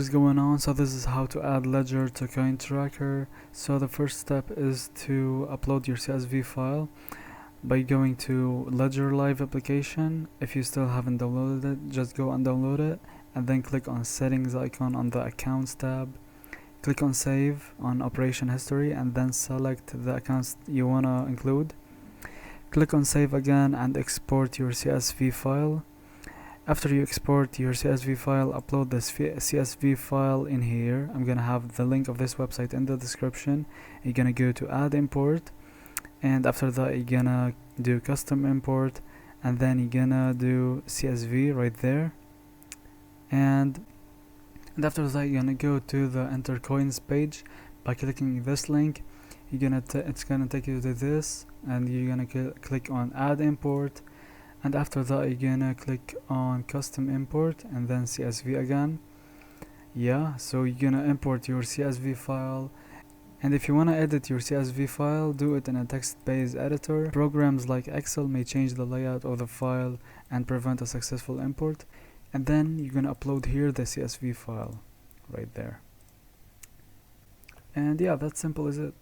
What's going on? So this is how to add ledger to coin tracker. So the first step is to upload your CSV file by going to ledger live application. If you still haven't downloaded it, just go and download it and then click on settings icon on the accounts tab. Click on save on operation history and then select the accounts you want to include. Click on save again and export your CSV file. After you export your CSV file, upload this CSV file in here. I'm gonna have the link of this website in the description. You're gonna go to add import, and after that you're gonna do custom import, and then you're gonna do CSV right there, and after that you're gonna go to the enter coins page by clicking this link. It's gonna take you to this, and you're gonna click on add import, and after that you're gonna click on custom import and then CSV again. So you're gonna import your CSV file, and if you want to edit your CSV file, do it in a text-based editor. Programs like Excel may change the layout of the file and prevent a successful import. And then you're gonna upload here the CSV file right there, and that's simple as it.